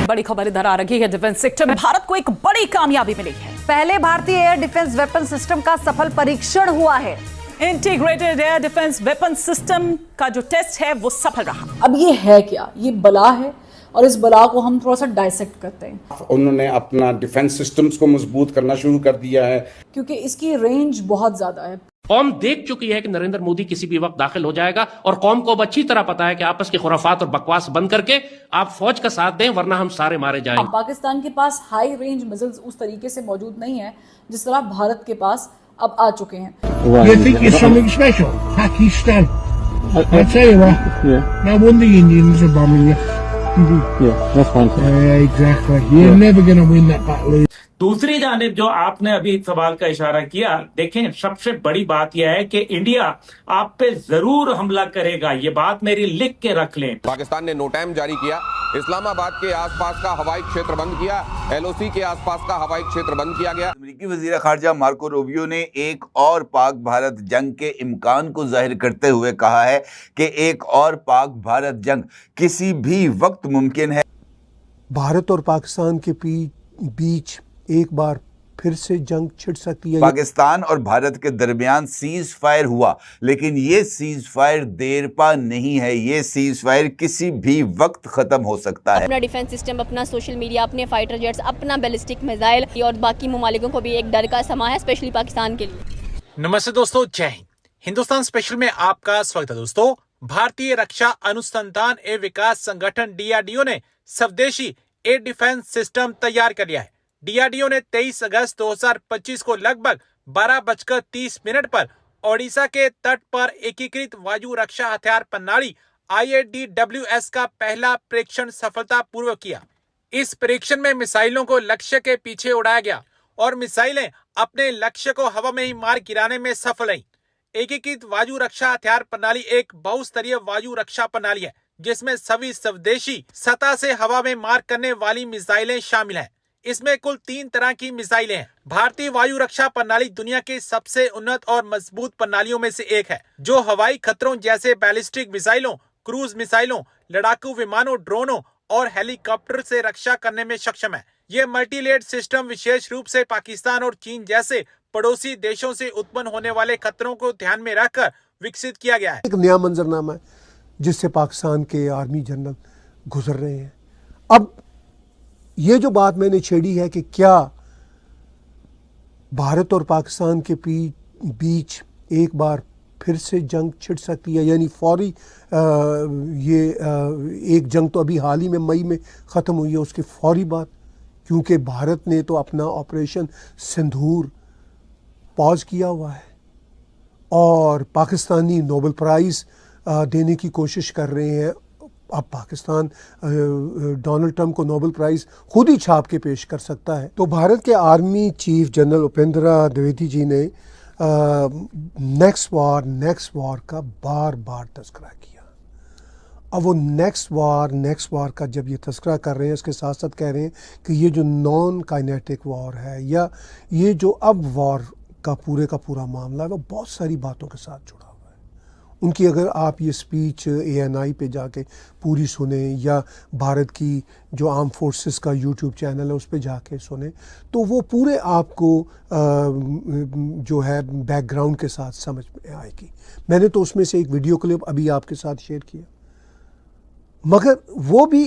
बड़ी खबर इधर आ रही है। डिफेंस सेक्टर में भारत को एक बड़ी कामयाबी मिली है। पहले भारतीय एयर डिफेंस वेपन सिस्टम का सफल परीक्षण हुआ है। Integrated air defence weapon system का जो टेस्ट है वो सफल रहा। अब ये है क्या? ये बला है और इस बला को हम थोड़ा सा डाइसेक्ट करते हैं। उन्होंने अपना डिफेंस सिस्टम्स को मजबूत करना शुरू कर दिया है क्योंकि इसकी रेंज बहुत ज्यादा है। कौम देख चुकी है कि नरेंद्र मोदी किसी भी वक्त दाखिल हो जाएगा और कौम को अब अच्छी तरह पता है कि आपस की खुराफात और बकवास बंद करके आप फौज का साथ दें, वरना हम सारे मारे जाएंगे। पाकिस्तान के पास हाई रेंज मिसाइल्स उस तरीके से मौजूद नहीं है जिस तरह भारत के पास अब आ चुके हैं। You think it's something special? Pakistan. I tell you what. Yeah. No wonder the Indians are bombing you. Yeah, that's fine. Exactly. You're never going to win that battle. दूसरी जानिब जो आपने अभी सवाल का इशारा किया, देखें सबसे बड़ी बात यह है कि इंडिया आप पे जरूर हमला करेगा। ये बात मेरी लिख के रख लें। पाकिस्तान ने नो टाइम जारी किया, इस्लामाबाद के आसपास का हवाई क्षेत्र बंद किया, एलओसी के आसपास का हवाई क्षेत्र बंद किया गया। अमेरिकी वजीर खारजा मार्को रूबियो ने एक और पाक भारत जंग के इम्कान को जाहिर करते हुए कहा है कि एक और पाक भारत जंग किसी भी वक्त मुमकिन है। भारत और पाकिस्तान के बीच एक बार फिर से जंग छिड़ सकती है। पाकिस्तान और भारत के दरमियान सीज फायर हुआ, लेकिन ये सीज फायर देरपा नहीं है। ये सीज फायर किसी भी वक्त खत्म हो सकता है। अपना डिफेंस सिस्टम, अपना सोशल मीडिया, अपने फाइटर जेट्स, अपना बैलिस्टिक मिसाइल और बाकी ममालिकों को भी एक डर का समा है, स्पेशली पाकिस्तान के लिए। नमस्ते दोस्तों, जय हिंद। हिंदुस्तान स्पेशल में आपका स्वागत है। दोस्तों, भारतीय रक्षा अनुसंधान एवं विकास संगठन DRDO ने स्वदेशी एयर डिफेंस सिस्टम तैयार कर लिया है। DRDO ने 23 अगस्त 2025 को लगभग 12:30 पर ओडिशा के तट पर एकीकृत वायु रक्षा हथियार प्रणाली IADWS का पहला परीक्षण सफलतापूर्वक किया। इस परीक्षण में मिसाइलों को लक्ष्य के पीछे उड़ाया गया और मिसाइलें अपने लक्ष्य को हवा में ही मार गिराने में सफल रहीं। एकीकृत वायु रक्षा हथियार प्रणाली एक बहुस्तरीय वायु रक्षा प्रणाली है जिसमें सभी स्वदेशी सतह से हवा में मार करने वाली मिसाइलें शामिल हैं। इसमें कुल 3 तरह की मिसाइलें हैं। भारतीय वायु रक्षा प्रणाली दुनिया की सबसे उन्नत और मजबूत प्रणालियों में से एक है, जो हवाई खतरों जैसे बैलिस्टिक मिसाइलों, क्रूज मिसाइलों, लड़ाकू विमानों, ड्रोनों और हेलीकॉप्टर से रक्षा करने में सक्षम है। यह मल्टीलेयर्ड सिस्टम विशेष रूप से पाकिस्तान और चीन जैसे पड़ोसी देशों से उत्पन्न होने वाले खतरों को ध्यान में रखकर विकसित किया गया है। एक नया मंजरनामा है जिससे पाकिस्तान के आर्मी जनरल गुजर रहे हैं। अब ये जो बात मैंने छेड़ी है कि क्या भारत और पाकिस्तान के बीच एक बार फिर से जंग छिड़ सकती है, यानी फौरी एक जंग तो अभी हाल ही में मई में ख़त्म हुई है, उसकी फौरी बात, क्योंकि भारत ने तो अपना ऑपरेशन सिंदूर पॉज किया हुआ है और पाकिस्तानी नोबेल प्राइज़ देने की कोशिश कर रहे हैं। अब पाकिस्तान डोनाल्ड ट्रंप को नोबेल प्राइज़ खुद ही छाप के पेश कर सकता है। तो भारत के army chief general Upendra Dwivedi ji ने नेक्स्ट वार का बार बार तस्करा किया। अब वो नेक्स्ट वार का जब ये तस्करा कर रहे हैं, इसके साथ साथ कह रहे हैं कि ये जो नॉन काइनेटिक वॉर है या ये जो अब वॉर का पूरा मामला है वो बहुत सारी बातों के साथ जुड़ा हुआ है। उनकी अगर आप ये स्पीच ANI पे जाके पूरी सुने या भारत की जो आर्म फोर्सेस का YouTube चैनल है उस पे जाके सुने तो वो पूरे आपको जो है बैकग्राउंड के साथ समझ में आएगी। मैंने तो उसमें से एक वीडियो क्लिप अभी आपके साथ शेयर किया, मगर वो भी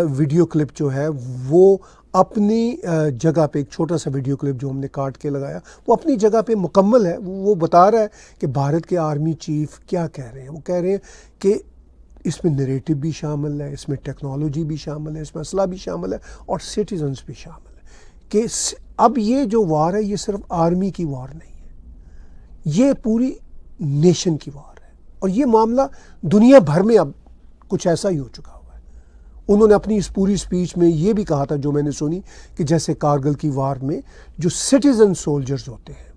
वीडियो क्लिप जो है वो अपनी जगह पे, एक छोटा सा वीडियो क्लिप जो हमने काट के लगाया वो अपनी जगह पे मुकम्मल है। वो बता रहा है कि भारत के आर्मी चीफ क्या कह रहे हैं। वो कह रहे हैं कि इसमें नैरेटिव भी शामिल है, इसमें टेक्नोलॉजी भी शामिल है, इसमें असला भी शामिल है और सिटीजन्स भी शामिल है कि अब ये जो वार है ये सिर्फ आर्मी की वार नहीं है, ये पूरी नेशन की वार है और ये मामला दुनिया भर में अब कुछ ऐसा ही हो चुका हुआ है। उन्होंने अपनी इस पूरी स्पीच में ये भी कहा था, जो मैंने सुनी, कि जैसे कारगिल की वार में जो सिटीजन सोल्जर्स होते हैं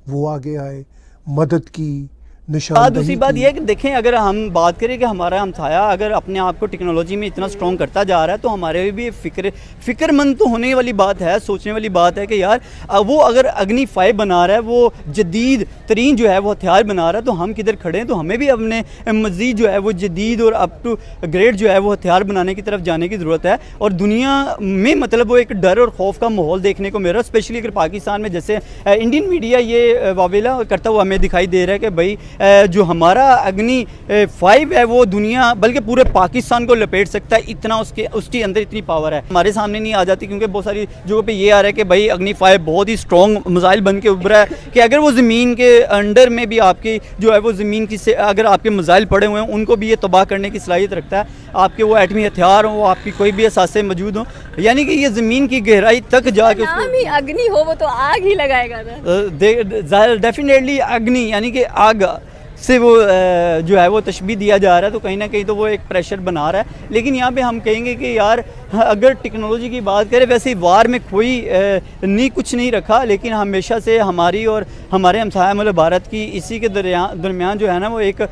वो आगे आए, मदद की, निशानदेही दूसरी बात यह है कि देखें, अगर हम बात करें कि हमारा हमसाया अगर अपने आप को टेक्नोलॉजी में इतना स्ट्रॉन्ग करता जा रहा है तो हमारे भी फिक्रमंद तो होने वाली बात है, सोचने वाली बात है कि यार वो अगर अग्नि 5 बना रहा है, वो जदीद तरीन जो है वो हथियार बना रहा है, तो हम किधर खड़े हैं? तो हमें भी अपने मज़ीद जो है वो जदीद और अप टू ग्रेड जो है वो हथियार बनाने की तरफ जाने की ज़रूरत है। और दुनिया में मतलब वो एक डर और खौफ का माहौल देखने को मिल रहा है, स्पेशली अगर पाकिस्तान में जैसे इंडियन मीडिया ये वावेला करता हुआ हमें दिखाई दे रहा है कि भाई जो हमारा अग्नि 5 है वो दुनिया बल्कि पूरे पाकिस्तान को लपेट सकता है, इतना उसके अंदर इतनी पावर है। हमारे सामने नहीं आ जाती क्योंकि बहुत सारी जगहों पे ये आ रहा है कि भाई अग्नि 5 बहुत ही स्ट्रॉन्ग मिसाइल बन के उभरा है कि अगर वो ज़मीन के अंडर में भी आपकी जो है वो ज़मीन की से अगर आपके मिसाइल पड़े हुए हैं उनको भी ये तबाह करने की सलाहियत रखता है। आपके वो एटमी हथियार हो, आपकी कोई भी असासे मौजूद हो, यानी कि ये ज़मीन की गहराई तक जाके अग्नि हो वो तो आग ही लगाएगा ना। डेफिनेटली अग्नि यानी कि आग से वो जो है वो तशबीह दिया जा रहा है, तो कहीं ना कहीं तो वो एक प्रेशर बना रहा है। लेकिन यहाँ पे हम कहेंगे कि यार अगर टेक्नोलॉजी की बात करें, वैसे वार में कोई कुछ नहीं रखा, लेकिन हमेशा से हमारी और हमारे हमसाया मुल्क भारत की इसी के दरमियान जो है ना वो एक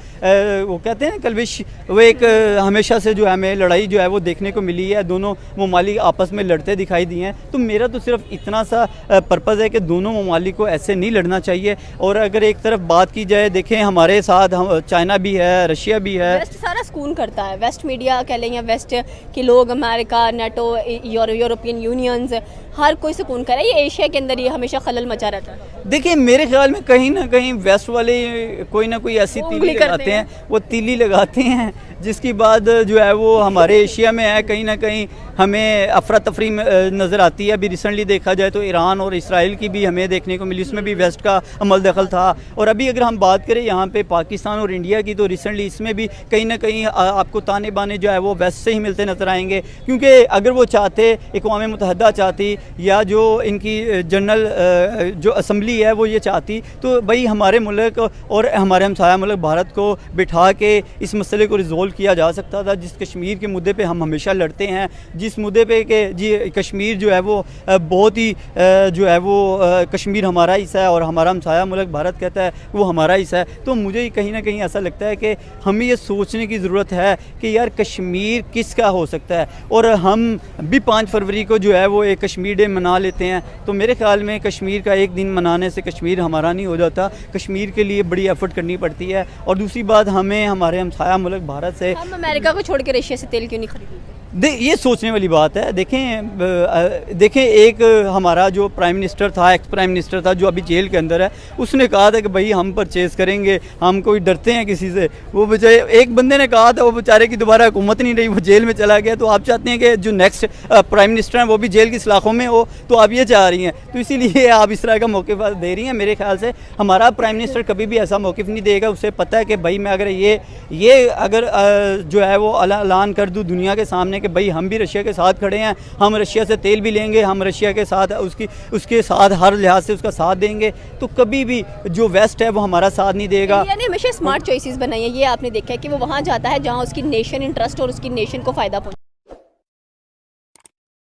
वो कहते हैं कलविश, वो एक हमेशा से जो है हमें लड़ाई जो है वो देखने को मिली है। दोनों ममालिक आपस में लड़ते दिखाई दिए हैं। तो मेरा तो सिर्फ इतना सा पर्पज़ है कि दोनों ममालिक को ऐसे नहीं लड़ना चाहिए। और अगर एक तरफ बात की जाए, देखें हमारे साथ चाइना भी है, रशिया भी है। वेस्ट सारा सुकून करता है, वेस्ट मीडिया कह लें या वेस्ट के लोग, अमेरिका, नेटो, यूरोपियन यूनियंस, हर कोई सुकून करे। ये एशिया के अंदर ये हमेशा खलल मचा रहता है। देखिए मेरे ख्याल में कहीं ना कहीं वेस्ट वाले कोई ना कोई ऐसी तीली लगाते हैं, वो तीली लगाते हैं जिसकी बात जो है वो हमारे एशिया में है। कहीं ना कहीं हमें अफरा तफरी नज़र आती है। अभी रिसेंटली देखा जाए तो ईरान और इसराइल की भी हमें देखने को मिली, उसमें भी वेस्ट का अमल दखल था। और अभी अगर हम बात करें यहाँ पे पाकिस्तान और इंडिया की, तो रिसेंटली इसमें भी कहीं ना कहीं आपको ताने बाने जो है वो वेस्ट से ही मिलते नज़र आएंगे। क्योंकि अगर वो चाहते, अक़वाम मुत्तहिदा चाहती या जो इनकी जनरल जो असम्बली है वो ये चाहती, तो भाई हमारे मुल्क और हमारे हमसाया मुल्क भारत को बिठा के इस मसले को रिजोल्व किया जा सकता था। जिस कश्मीर के मुद्दे पे हम हमेशा लड़ते हैं, जिस मुद्दे पे कि जी कश्मीर जो है वो बहुत ही जो है वो कश्मीर हमारा हिस्सा है और हमारा हमसाया मुल्क भारत कहता है वो हमारा हिस्सा है। तो मुझे कहीं ना कहीं ऐसा लगता है कि हमें ये सोचने की ज़रूरत है कि यार कश्मीर किसका हो सकता है। और हम भी 5 फरवरी को जो है वो एक कश्मीर डे मना लेते हैं, तो मेरे ख्याल में कश्मीर का एक दिन मनाने से कश्मीर हमारा नहीं हो जाता। कश्मीर के लिए बड़ी एफर्ट करनी पड़ती है। और दूसरी बात, हमें हमारे हमसाया मुल्क भारत से, हम अमेरिका को छोड़ के रशिया से तेल क्यों नहीं खरीदते? ये सोचने वाली बात है। देखें एक हमारा जो प्राइम मिनिस्टर था, एक्स प्राइम मिनिस्टर था जो अभी जेल के अंदर है, उसने कहा था कि भाई हम परचेज़ करेंगे, हम कोई डरते हैं किसी से। वो बेचारे एक बंदे ने कहा था, वो बेचारे की दोबारा हुकूमत नहीं रही, वो जेल में चला गया। तो आप चाहते हैं कि जो नेक्स्ट प्राइम मिनिस्टर हैं वो भी जेल की सलाखों में हो, तो आप ये चाह रही हैं। तो इसीलिए आप इस तरह का मौक़िफ़ दे रही हैं। मेरे ख्याल से हमारा प्राइम मिनिस्टर कभी भी ऐसा मौक़िफ़ नहीं देगा। उसे पता है कि भाई मैं अगर ये अगर जो है वो ऐलान कर दूँ दुनिया के सामने कि भाई हम भी रशिया के साथ खड़े हैं, हम रशिया से तेल भी लेंगे, हम रशिया के साथ उसके साथ हर लिहाज से उसका साथ देंगे, तो कभी भी जो वेस्ट है वो हमारा साथ नहीं देगा। इंडिया ने हमेशा स्मार्ट चॉइसेस बनाई है। ये आपने देखा है कि वो वहाँ जाता है जहाँ उसकी नेशन इंटरेस्ट और उसकी नेशन को फ़ायदा पहुँचे।